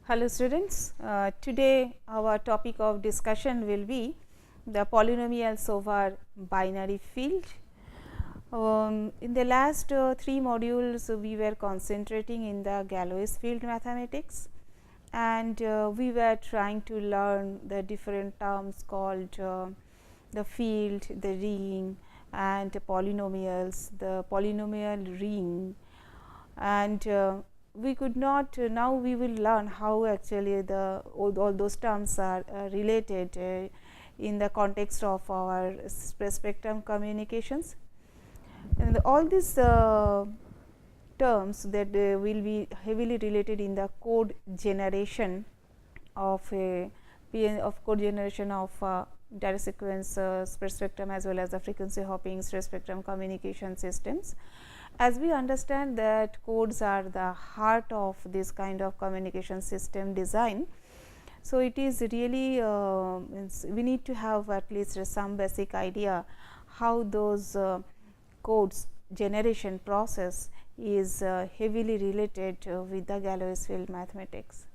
Hello students, today our topic of discussion will be the polynomials over binary field. In the last 3 modules we were concentrating in the Galois field mathematics, and we were trying to learn the different terms called the field, the ring and polynomials, the polynomial ring, and we could not now we will learn how actually the all those terms are related in the context of our space spectrum communications, and all these terms that will be heavily related in the code generation of a code generation of data sequence space spectrum as well as the frequency hopping space spectrum communication systems. As we understand that codes are the heart of this kind of communication system design. So, it is really we need to have at least some basic idea how those codes generation process is heavily related with the Galois field mathematics.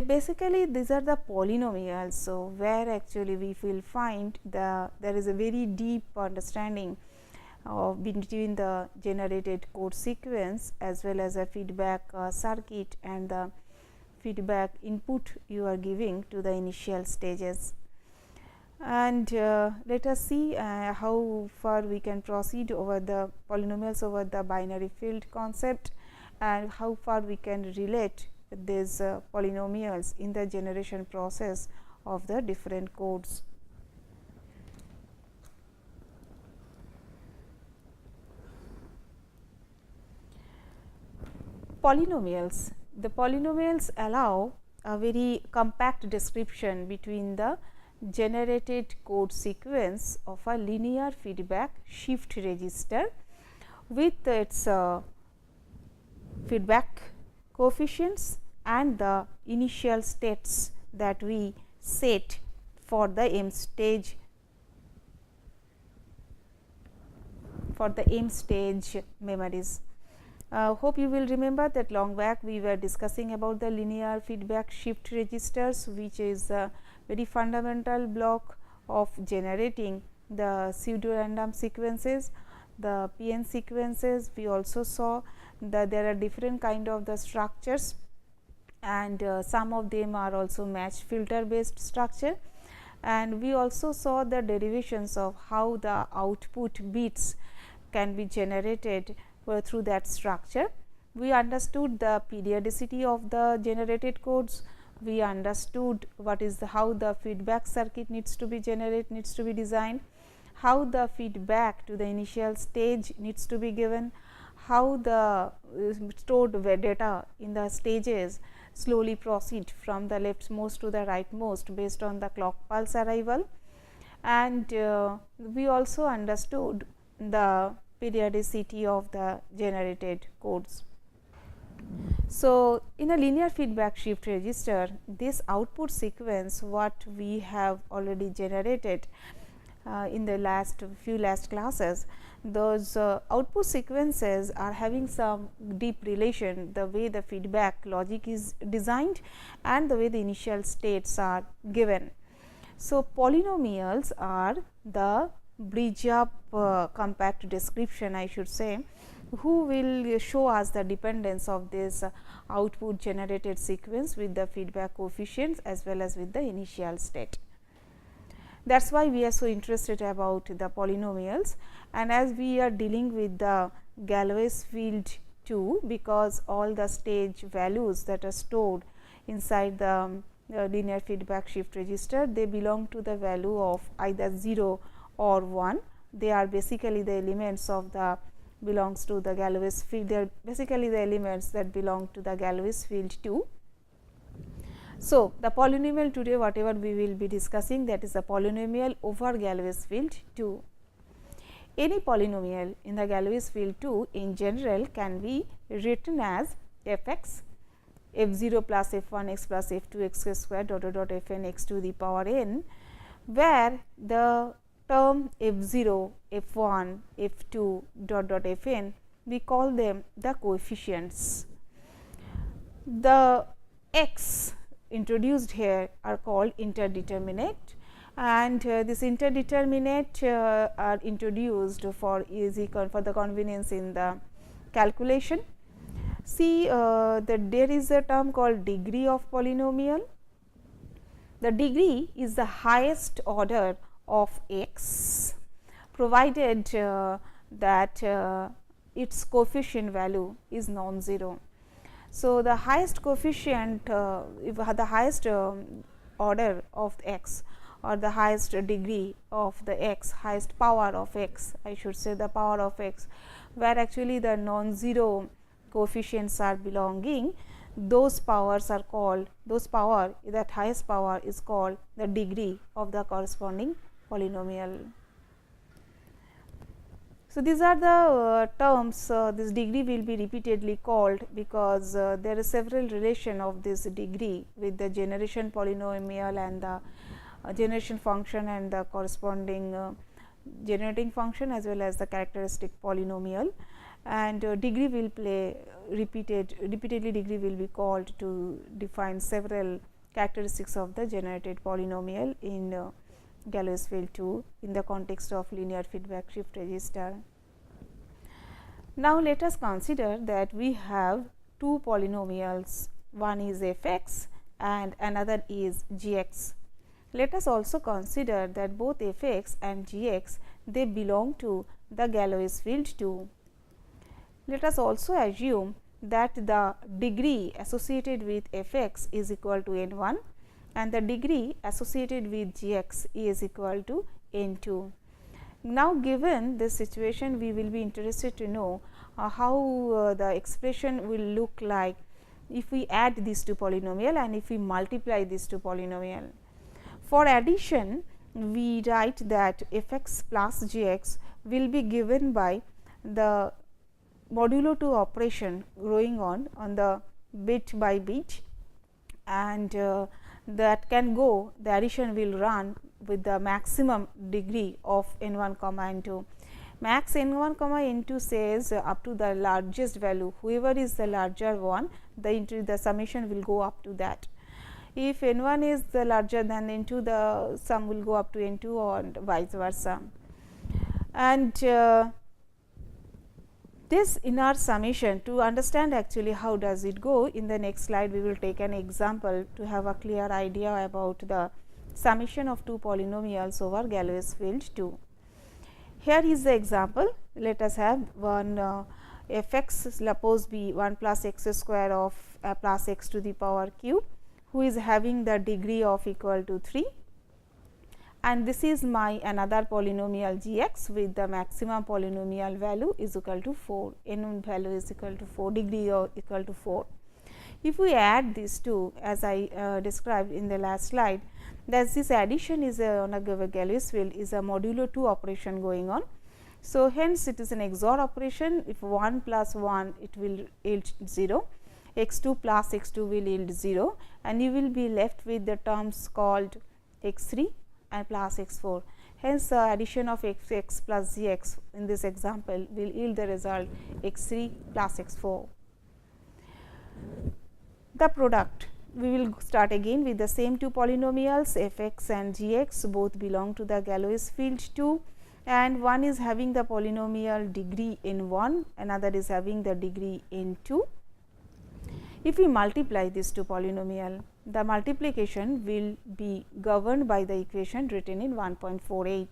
Basically these are the polynomials. So, where actually we will find there is a very deep understanding between the generated code sequence as well as a feedback circuit and the feedback input you are giving to the initial stages. And let us see how far we can proceed over the polynomials over the binary field concept, and how far we can relate these polynomials in the generation process of the different codes. Polynomials. The polynomials allow a very compact description between the generated code sequence of a linear feedback shift register with its feedback coefficients and the initial states that we set for the m stage memories. Hope you will remember that long back we were discussing about the linear feedback shift registers, which is a very fundamental block of generating the pseudo random sequences, the PN sequences. We also saw that there are different kind of the structures, and some of them are also matched filter based structure, and we also saw the derivations of how the output bits can be generated through that structure. We understood the periodicity of the generated codes. We understood what is how the feedback circuit needs to be designed, how the feedback to the initial stage needs to be given, how the stored data in the stages slowly proceed from the leftmost to the rightmost based on the clock pulse arrival, and we also understood the periodicity of the generated codes. So, in a linear feedback shift register, this output sequence what we have already generated in the last classes, those output sequences are having some deep relation, the way the feedback logic is designed and the way the initial states are given. So, polynomials are the bridge up compact description, I should say, who will show us the dependence of this output generated sequence with the feedback coefficients as well as with the initial state. That is why we are so interested about the polynomials, and as we are dealing with the Galois field too, because all the stage values that are stored inside the linear feedback shift register, they belong to the value of either 0 or 1. They are basically the elements of the belongs to the Galois field. They are basically the elements that belong to the Galois field too. So, the polynomial today whatever we will be discussing, that is the polynomial over Galois field 2. Any polynomial in the Galois field 2 in general can be written as f x, f 0 plus f 1 x plus f 2 x square dot dot dot f n x to the power n, where the term f 0, f 1, f 2 dot dot f n, we call them the coefficients. The x introduced here are called interdeterminate, and this interdeterminate are introduced for for the convenience in the calculation. See that there is a term called degree of polynomial. The degree is the highest order of x, provided that its coefficient value is non-zero. So, the highest coefficient if the highest order of x, or the highest degree of the x, highest power of x, I should say the power of x, where actually the non-zero coefficients are belonging, those powers are called, that highest power is called the degree of the corresponding polynomial. So, these are the terms, this degree will be repeatedly called, because there are several relation of this degree with the generation polynomial and the generation function and the corresponding generating function, as well as the characteristic polynomial, and degree will play repeatedly degree will be called to define several characteristics of the generated polynomial in Galois field 2 in the context of linear feedback shift register. Now, let us consider that we have two polynomials, one is f x and another is g x. Let us also consider that both f x and g x, they belong to the Galois field 2. Let us also assume that the degree associated with f x is equal to n 1 and the degree associated with g x is equal to n 2. Now, given this situation, we will be interested to know how the expression will look like if we add these two polynomial and if we multiply these two polynomial. For addition, we write that f x plus g x will be given by the modulo 2 operation going on the bit by bit, and that can go, the addition will run with the maximum degree of n 1 comma n 2. Max n 1 comma n 2 says up to the largest value, whoever is the larger one, the summation will go up to that. If n 1 is the larger than n 2, the sum will go up to n 2 or vice versa. And this inner summation, to understand actually how does it go, in the next slide we will take an example to have a clear idea about the summation of two polynomials over Galois field 2. Here is the example. Let us have one f x, suppose be 1 plus x square of plus x to the power cube, who is having the degree of equal to 3, and this is my another polynomial g x with the maximum polynomial value is equal to 4, n value is equal to 4, degree of equal to 4. If we add these two, as I described in the last slide, that this addition is on a Galois field is a modulo 2 operation going on. So, hence it is an XOR operation. If 1 plus 1, it will yield 0, x 2 plus x 2 will yield 0, and you will be left with the terms called x 3 and plus x 4. Hence, the addition of x x plus g x in this example will yield the result x 3 plus x 4. The product, we will start again with the same two polynomials f x and g x, both belong to the Galois field 2, and one is having the polynomial degree n 1, another is having the degree n 2. If we multiply these two polynomial, the multiplication will be governed by the equation written in 1.48.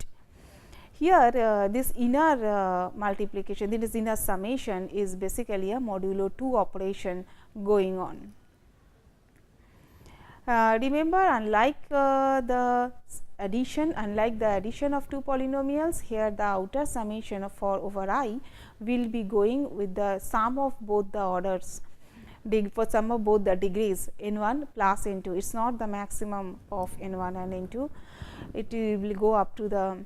Here this inner multiplication, this inner summation is basically a modulo 2 operation going on. Remember, unlike the addition of two polynomials, here the outer summation for over I will be going with the sum of both the orders, for sum of both the degrees n 1 plus n 2. It is not the maximum of n 1 and n 2, it will go up to the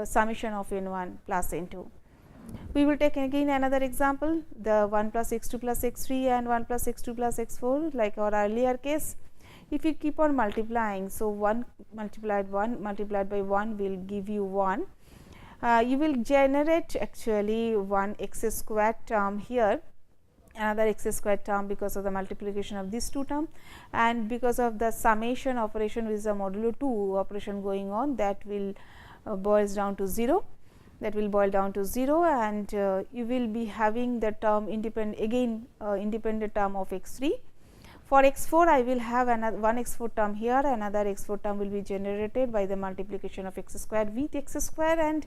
summation of n 1 plus n 2. We will take again another example, the 1 plus x 2 plus x 3 and 1 plus x 2 plus x 4, like our earlier case. If you keep on multiplying, so 1 multiplied by 1 will give you 1. You will generate actually 1 x squared term here, another x square term because of the multiplication of these two terms, and because of the summation operation with the modulo 2 operation going on, that will boils down to 0, that will boil down to 0, and you will be having the term independent term of x 3. For x 4, I will have another one x 4 term here, another x 4 term will be generated by the multiplication of x square with x square, and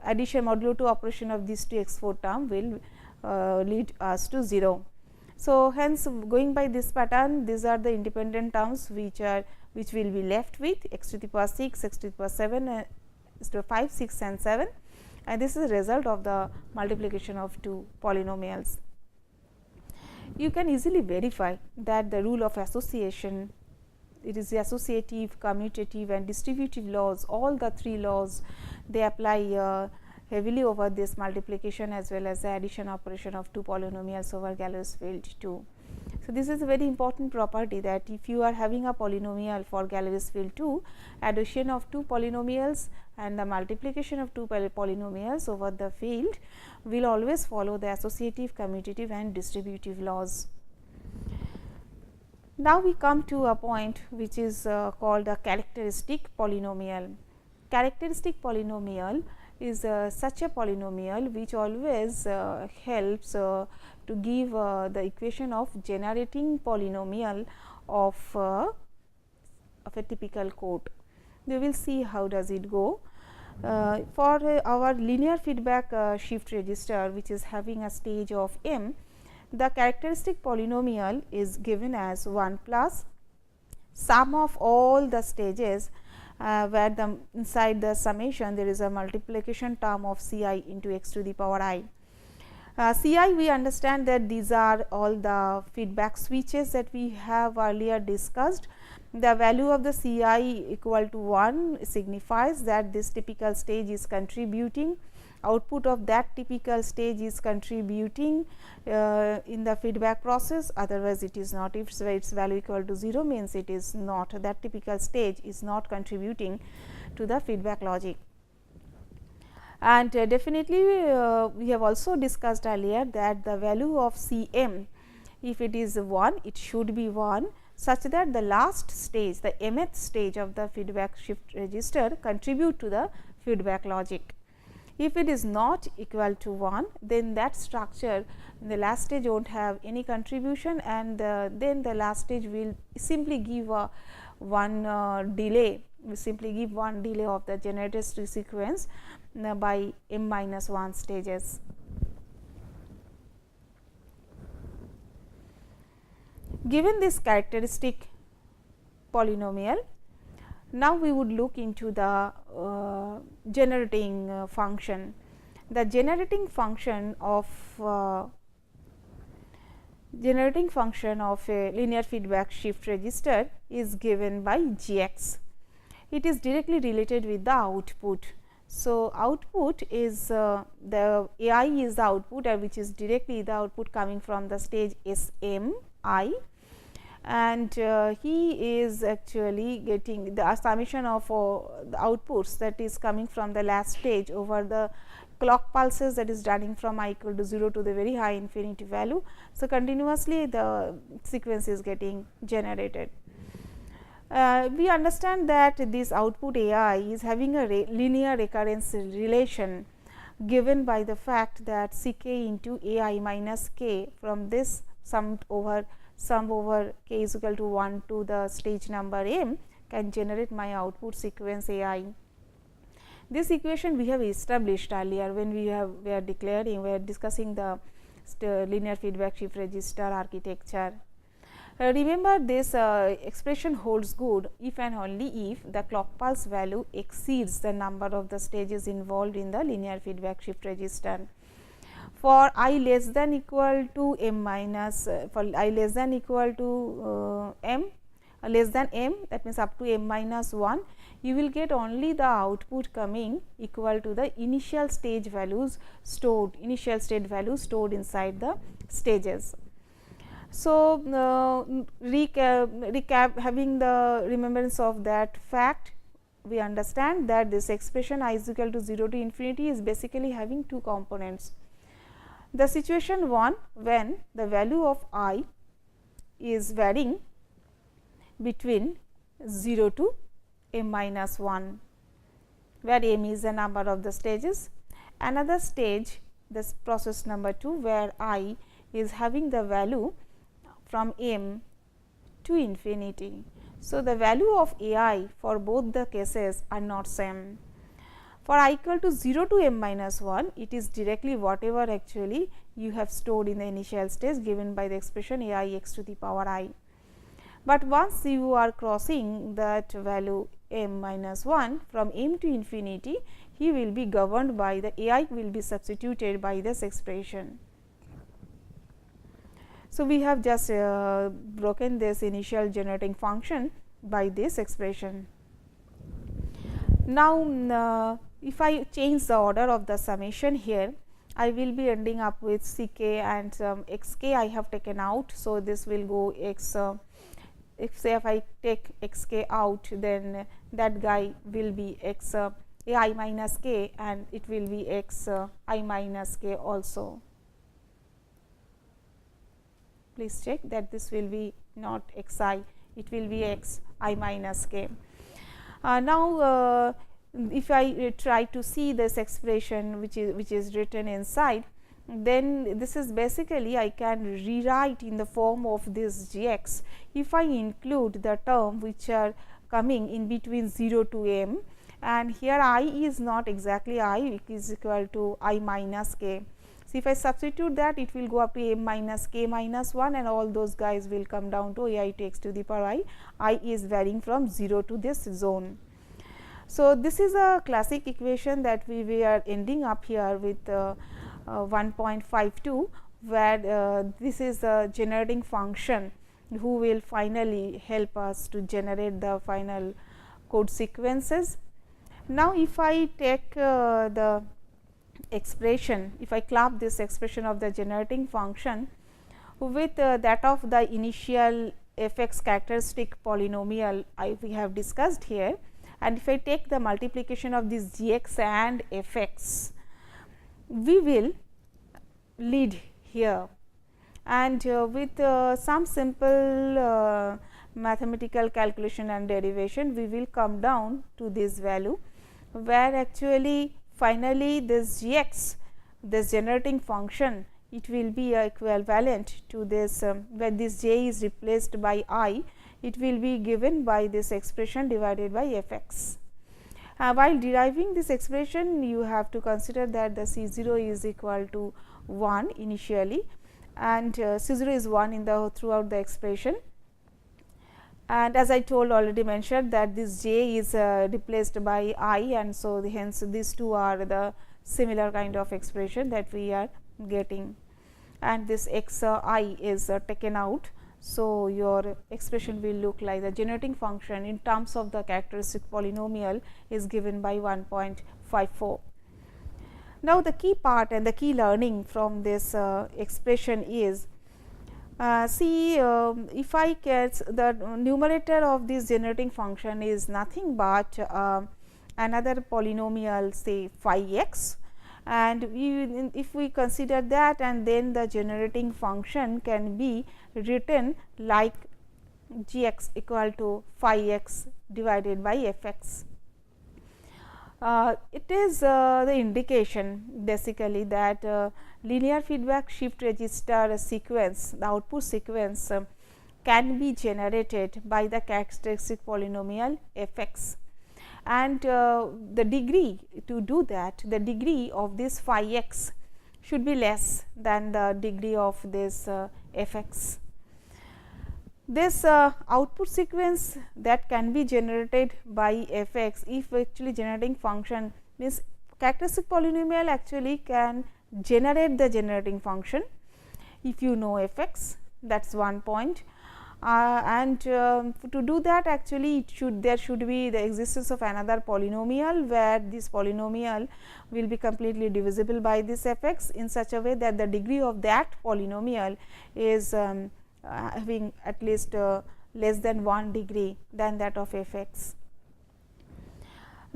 addition modulo 2 operation of these two x 4 term will lead us to 0. So, hence going by this pattern, these are the independent terms which will be left with x to the power 6, x to the power 7, to 5, 6 and 7, and this is a result of the multiplication of two polynomials. You can easily verify that the rule of association, it is the associative, commutative and distributive laws, all the three laws they apply heavily over this multiplication as well as the addition operation of two polynomials over Galois field 2. So, this is a very important property, that if you are having a polynomial for Galois field 2, addition of two polynomials and the multiplication of two polynomials over the field will always follow the associative, commutative and distributive laws. Now, we come to a point which is called a characteristic polynomial. Characteristic polynomial is such a polynomial which always helps to give the equation of generating polynomial of a typical code. We will see how does it go. For our linear feedback shift register, which is having a stage of m, the characteristic polynomial is given as 1 plus sum of all the stages where the inside the summation there is a multiplication term of C I into x to the power I. C I, we understand that these are all the feedback switches that we have earlier discussed. The value of the C I equal to 1 signifies that this typical stage is contributing, output of that typical stage is contributing in the feedback process, otherwise it is not. If its value equal to 0 means it is not, that typical stage is not contributing to the feedback logic. And definitely we have also discussed earlier that the value of C m, if it is 1, it should be 1, such that the last stage, the mth stage of the feedback shift register contribute to the feedback logic. If it is not equal to 1, then that structure in the last stage will not have any contribution, and then the last stage will simply give one delay, we simply give one delay of the generated sequence by m minus 1 stages. Given this characteristic polynomial, now we would look into the generating function. The generating function of a linear feedback shift register is given by g x. It is directly related with the output. So, output is the A I is the output, which is directly the output coming from the stage S m I, and he is actually getting the summation of the outputs that is coming from the last stage over the clock pulses that is running from I equal to 0 to the very high infinity value. So, continuously the sequence is getting generated. We understand that this output A I is having a linear recurrence relation given by the fact that C k into A I minus k from this sum over k is equal to 1 to the stage number m can generate my output sequence A I. This equation we have established earlier when we are discussing the linear feedback shift register architecture. Remember, this expression holds good if and only if the clock pulse value exceeds the number of the stages involved in the linear feedback shift register. For I less than equal to m minus for I less than equal to m less than m, that means up to m minus 1, you will get only the output coming equal to the initial stage values stored, inside the stages. So, having the remembrance of that fact, we understand that this expression I is equal to 0 to infinity is basically having two components. the situation 1 when the value of I is varying between 0 to m minus 1, where m is the number of the stages. Another stage, this process number 2, where I is having the value from m to infinity. So, the value of a I for both the cases are not same. For I equal to 0 to m minus 1, it is directly whatever actually you have stored in the initial stage given by the expression a I x to the power I. But once you are crossing that value m minus 1 from m to infinity, he will be governed by the a I will be substituted by this expression. So, we have just broken this initial generating function by this expression. Now, if I change the order of the summation here, I will be ending up with c k and x k I have taken out. So, this will go x if I take x k out, then that guy will be x a I minus k, and it will be x I minus k also. Please check that this will be not x I, it will be x I minus k. Now, if I try to see this expression which is written inside, then this is basically I can rewrite in the form of this g x if I include the term which are coming in between 0 to m, and here I is not exactly I, it is equal to I minus k. So, if I substitute that, it will go up to m minus k minus 1, and all those guys will come down to a I to x to the power I is varying from 0 to this zone. So, this is a classic equation that we are ending up here with 1.52, where this is a generating function who will finally help us to generate the final code sequences. Now, if I take the expression, if I club this expression of the generating function with that of the initial f x characteristic polynomial we have discussed here, and if I take the multiplication of this g x and f x, we will lead here, and with some simple mathematical calculation and derivation, we will come down to this value, where actually finally this g x, this generating function, it will be equivalent to this when this j is replaced by I, it will be given by this expression divided by f x. While deriving this expression, you have to consider that the c 0 is equal to 1 initially, and c 0 is 1 in the throughout the expression. And as I told already mentioned that this j is replaced by I, and so hence these two are the similar kind of expression that we are getting, and this x I is taken out. So, your expression will look like the generating function in terms of the characteristic polynomial is given by 1.54. Now, the key part and the key learning from this expression is, see if I get the numerator of this generating function is nothing but another polynomial, say phi x, and if we consider that, and then the generating function can be written like g x equal to phi x divided by f x. It is the indication basically that linear feedback shift register sequence, the output sequence can be generated by the characteristic polynomial f x, and the degree to do that, the degree of this phi x should be less than the degree of this f x. This output sequence that can be generated by f x, if actually generating function means characteristic polynomial actually can generate the generating function if you know f x, that is one point. And to do that, actually there should be the existence of another polynomial, where this polynomial will be completely divisible by this f x in such a way that the degree of that polynomial is having at least less than 1 degree than that of f x.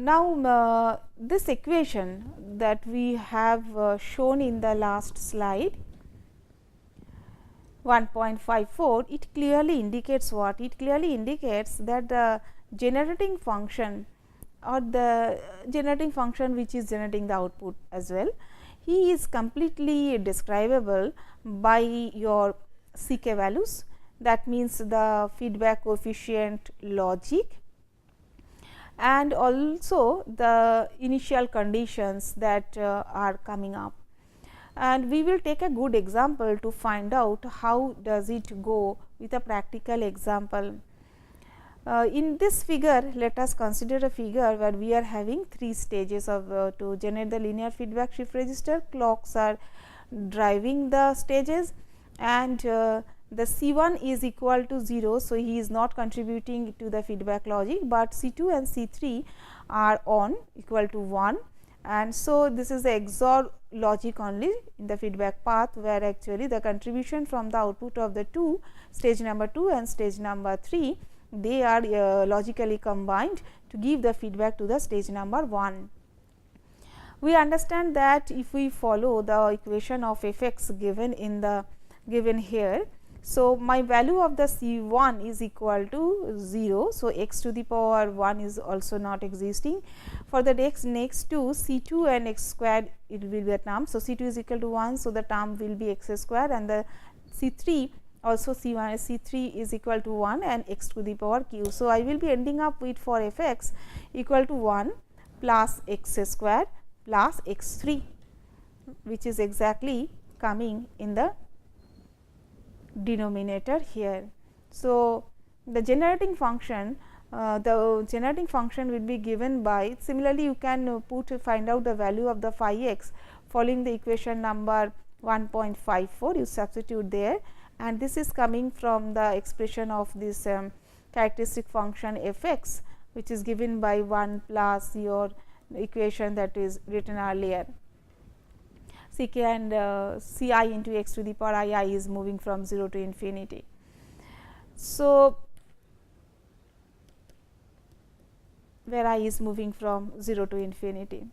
Now, this equation that we have shown in the last slide 1.54, it clearly indicates what? It clearly indicates that the generating function or the generating function which is generating the output as well, he is completely describable by your CK values, that means the feedback coefficient logic and also the initial conditions that are coming up. And we will take a good example to find out how does it go with a practical example. In this figure, let us consider a figure where we are having 3 stages of to generate the linear feedback shift register. Clocks are driving the stages and the C1 is equal to 0. So, he is not contributing to the feedback logic, but C2 and C3 are on equal to 1, and so this is the XOR logic only in the feedback path, where actually the contribution from the output of the two stage number 2 and stage number 3, they are logically combined to give the feedback to the stage number 1. We understand that if we follow the equation of f x given in the given here. So, my value of the C1 is equal to 0. So, x to the power 1 is also not existing. For the next two C2 and x squared, it will be a term. So, C2 is equal to 1. So, the term will be x square, and the C3 also C1 C3 is equal to 1 and x to the power q. So, I will be ending up with for f x equal to 1 plus x square plus x 3, which is exactly coming in the denominator here. So, the generating function will be given by, similarly you can find out the value of the phi x following the equation number 1.54, you substitute there, and this is coming from the expression of this characteristic function f x, which is given by 1 plus your equation that is written earlier. C k and C I into x to the power I is moving from 0 to infinity. So, where I is moving from 0 to infinity.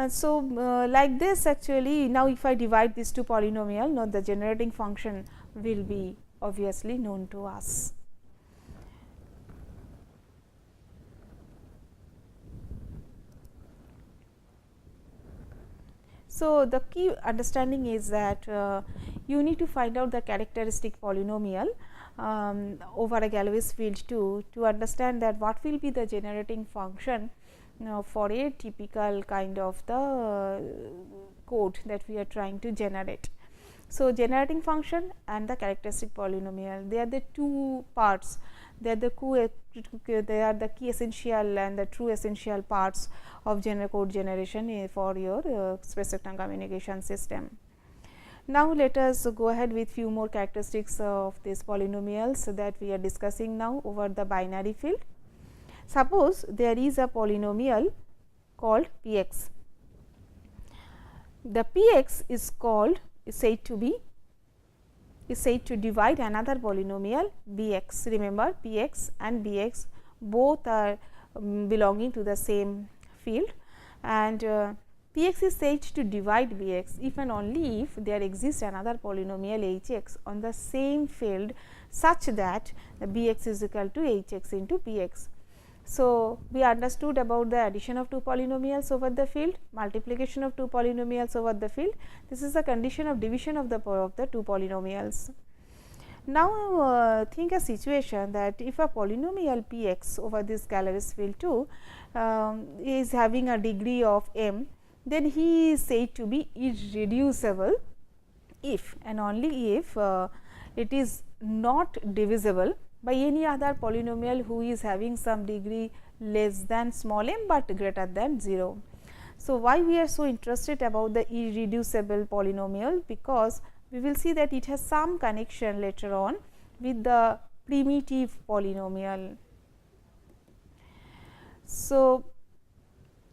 So, like this actually, now if I divide these two polynomial, now the generating function will be obviously known to us. So, the key understanding is that you need to find out the characteristic polynomial over a Galois field to understand that what will be the generating function for a typical kind of the code that we are trying to generate. So, generating function and the characteristic polynomial, they are the two parts, they are the key essential and the true essential parts of code generation for your space vector communication system. Now, let us go ahead with few more characteristics of these polynomials that we are discussing now over the binary field. Suppose there is a polynomial called p x. The p x is said to divide another polynomial b x. Remember, p x and b x both are belonging to the same field, and p x is said to divide b x if and only if there exists another polynomial h x on the same field such that b x is equal to h x into p x. So, we understood about the addition of two polynomials over the field, multiplication of two polynomials over the field. This is the condition of division of the two polynomials. Now, think a situation that if a polynomial p x over this Galois field 2 is having a degree of m, then he is said to be irreducible if and only if it is not divisible by any other polynomial who is having some degree less than small m, but greater than 0. So, why we are so interested about the irreducible polynomial? Because we will see that it has some connection later on with the primitive polynomial. So,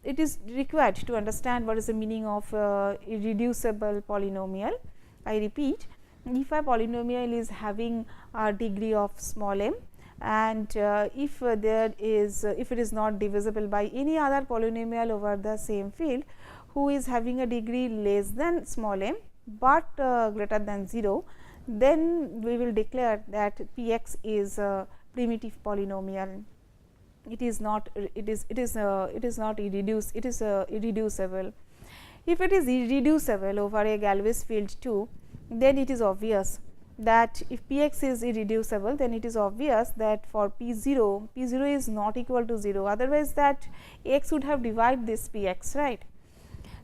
it is required to understand what is the meaning of irreducible polynomial. I repeat, if a polynomial is having a degree of small m and if there is if it is not divisible by any other polynomial over the same field who is having a degree less than small m, but greater than 0, then we will declare that P x is a primitive polynomial. It is not not irreducible. If it is irreducible over a Galois field 2, then it is obvious that if P x is irreducible, then it is obvious that for P 0 is not equal to 0, otherwise that x would have divided this P x, right.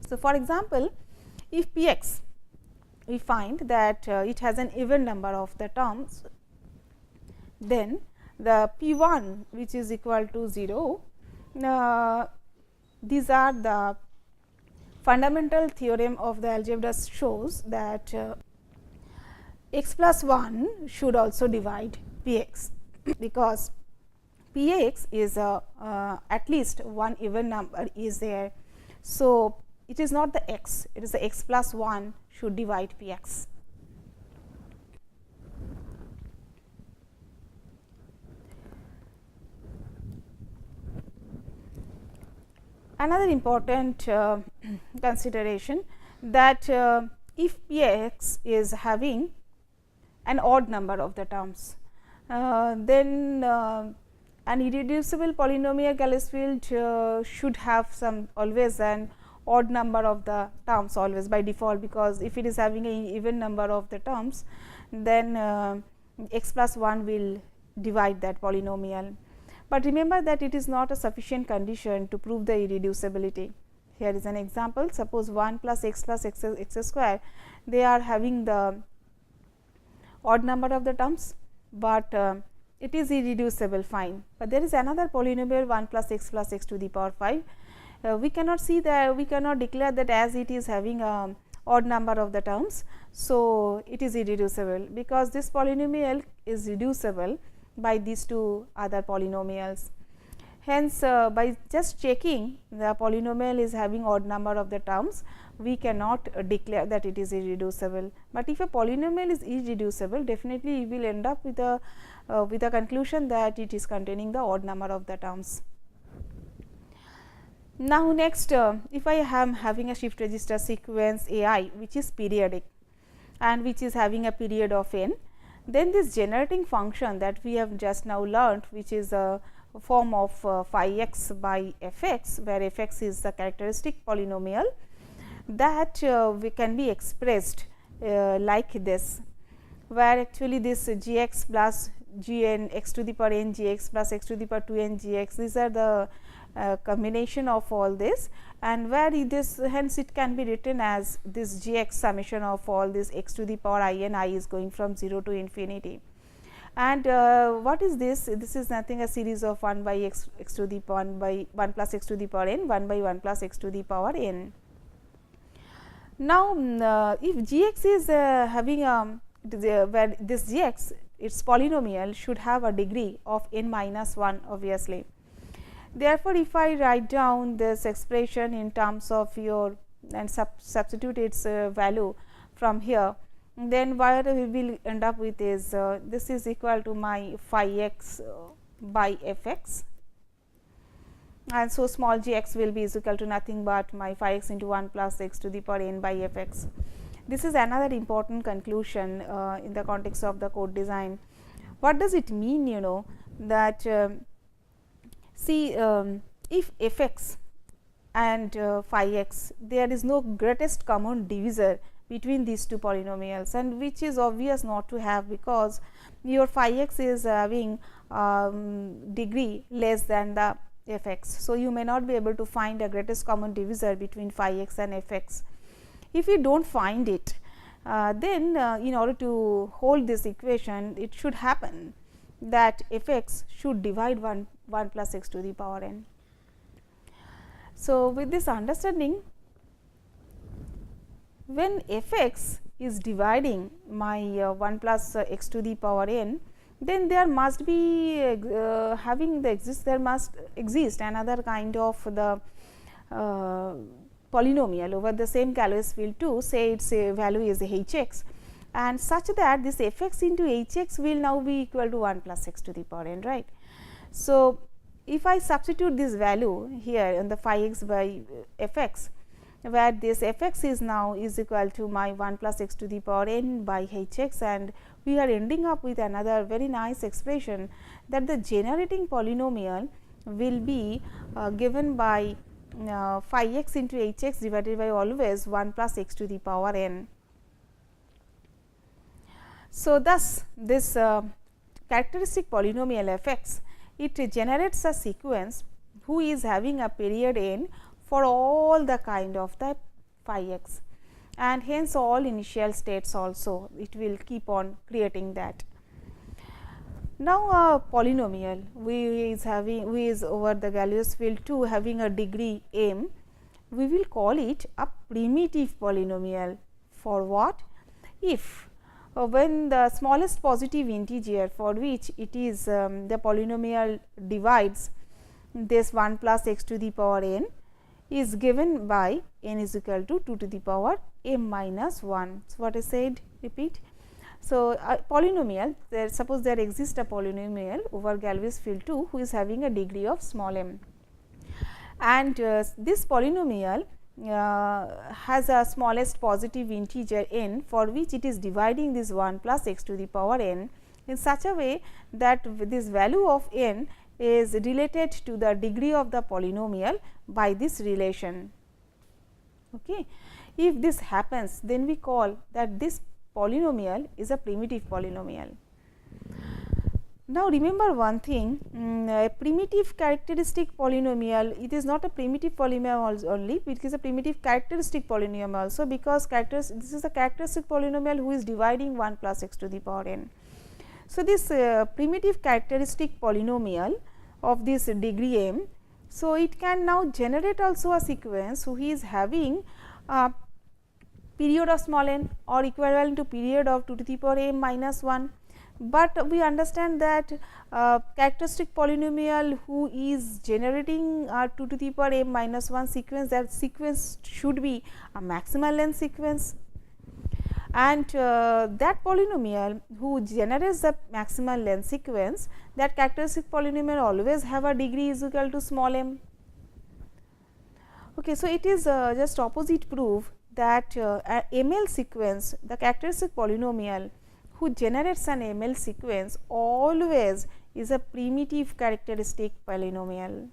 So, for example, if P x we find that it has an even number of the terms, then the P 1 which is equal to 0, these are the fundamental theorem of the algebra shows that x plus 1 should also divide P x, because P x is at least one even number is there. So, it is not the x, it is the x plus 1 should divide P x. Another important consideration, that if P x is having an odd number of the terms, then an irreducible polynomial Galois field should have always an odd number of the terms always by default, because if it is having an even number of the terms, then x plus 1 will divide that polynomial. But remember that it is not a sufficient condition to prove the irreducibility. Here is an example, suppose 1 plus x square, they are having the odd number of the terms, but it is irreducible, fine. But there is another polynomial 1 plus x to the power 5. We cannot see that, we cannot declare that as it is having a odd number of the terms. So, it is irreducible, because this polynomial is reducible by these two other polynomials. Hence, by just checking the polynomial is having odd number of the terms, we cannot declare that it is irreducible. But if a polynomial is irreducible, definitely you will end up with a conclusion that it is containing the odd number of the terms. Now, next if I am having a shift register sequence A I which is periodic and which is having a period of n, then this generating function that we have just now learnt, which is a form of phi x by f x, where f x is the characteristic polynomial, that we can be expressed like this, where actually this g x plus g n x to the power n g x plus x to the power 2 n g x, these are the combination of all this, and where this hence it can be written as this g x summation of all this x to the power I n, I is going from 0 to infinity. And what is this? This is nothing, a series of 1 by x to the 1 by 1 plus x to the power n, 1 by 1 plus x to the power n. Now, if g x is having where this g x, its polynomial should have a degree of n minus 1 obviously. Therefore, if I write down this expression in terms of your and substitute its value from here, then what we will end up with is this is equal to my phi x by f x, and so small g x will be is equal to nothing but my phi x into 1 plus x to the power n by f x. This is another important conclusion in the context of the code design. What does it mean? You know that see, if f x and phi x, there is no greatest common divisor between these two polynomials, and which is obvious not to have, because your phi x is having degree less than the f x. So, you may not be able to find a greatest common divisor between phi x and f x. If you do not find it, then in order to hold this equation, it should happen that f x should divide 1 plus x to the power n. So, with this understanding, when f x is dividing my 1 plus x to the power n, then there must be there must exist another kind of the polynomial over the same Galois field too, say its value is h x. and such that this f x into h x will now be equal to 1 plus x to the power n, right. So, if I substitute this value here in the phi x by f x, where this f x is now is equal to my 1 plus x to the power n by h x, and we are ending up with another very nice expression that the generating polynomial will be given by phi x into h x divided by always 1 plus x to the power n. So, thus this characteristic polynomial f x, it generates a sequence who is having a period n for all the kind of the phi x, and hence all initial states also it will keep on creating that. Now, a polynomial we is over the Galois field 2 having a degree m, we will call it a primitive polynomial. For what? If when the smallest positive integer for which it is the polynomial divides this 1 plus x to the power n is given by n is equal to 2 to the power m minus 1. So, what I said, repeat. So, a polynomial, suppose there exists a polynomial over Galois field 2 who is having a degree of small m, and this polynomial has a smallest positive integer n for which it is dividing this 1 plus x to the power n in such a way that this value of n is related to the degree of the polynomial by this relation. Okay. If this happens, then we call that this polynomial is a primitive polynomial. Now, remember one thing, a primitive characteristic polynomial, it is not a primitive polynomial only, it is a primitive characteristic polynomial also, because this is a characteristic polynomial who is dividing 1 plus x to the power n. So, this primitive characteristic polynomial of this degree m, so it can now generate also a sequence who is having a period of small n or equivalent to period of 2 to the power m minus 1. But we understand that characteristic polynomial who is generating 2 to the power m minus 1 sequence, that sequence should be a maximal length sequence, and that polynomial who generates the maximal length sequence, that characteristic polynomial always have a degree is equal to small m. Okay, so, it is just opposite proof that a ML sequence, the characteristic polynomial who generates an ML sequence always is a primitive characteristic polynomial.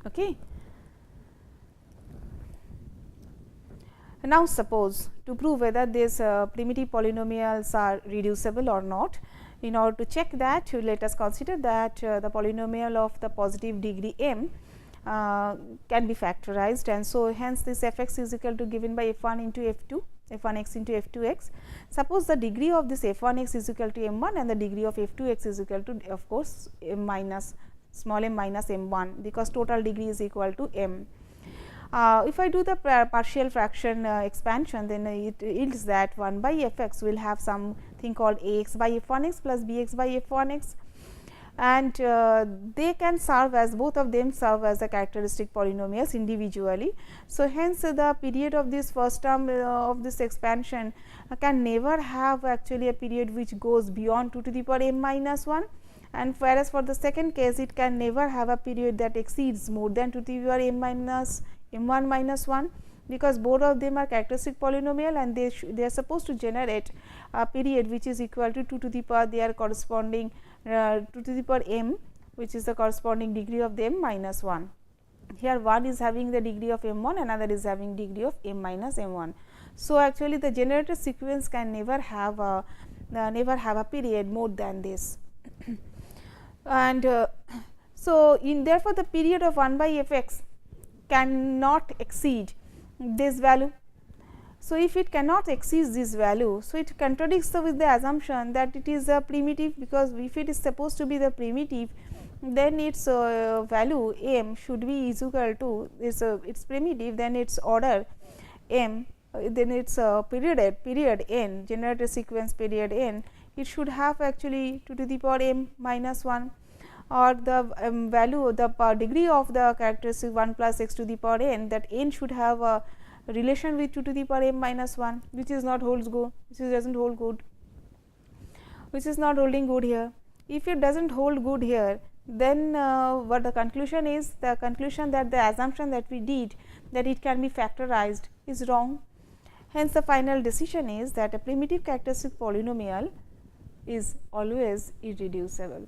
Okay. Now, suppose to prove whether these primitive polynomials are reducible or not, in order to check that, let us consider that the polynomial of the positive degree m can be factorized, and so hence this f x is equal to given by f 1 into f 2, f 1 x into f 2 x. Suppose the degree of this f 1 x is equal to m 1 and the degree of f 2 x is equal to, of course, m minus small m minus m 1, because total degree is equal to m. If I do the partial fraction expansion, then it yields that 1 by f x will have something called a x by f 1 x plus b x by f 1 x, and they can serve as, both of them serve as the characteristic polynomials individually. So, hence the period of this first term of this expansion can never have actually a period which goes beyond 2 to the power m minus 1, and whereas for the second case it can never have a period that exceeds more than 2 to the power m minus m 1 minus 1, because both of them are characteristic polynomial and they are supposed to generate a period which is equal to 2 to the power their corresponding 2 to the power m, which is the corresponding degree of the m minus 1. Here one is having the degree of m 1, another is having degree of m minus m 1. So, actually the generated sequence can never have a period more than this. And so, in therefore, the period of 1 by f x cannot exceed this value. So, if it cannot exceed this value, so it contradicts with the assumption that it is a primitive, because if it is supposed to be the primitive, then its value m should be is equal to its primitive, then its order m, then its period n, generated sequence period n, it should have actually 2 to the power m minus 1. or the value, the degree of the characteristic 1 plus x to the power n, that n should have a relation with 2 to the power m minus 1, which is not holds good, which is does not hold good, which is not holding good here. If it does not hold good here, then what the conclusion is, the conclusion that the assumption that we did that it can be factorized is wrong. Hence, the final decision is that a primitive characteristic polynomial is always irreducible.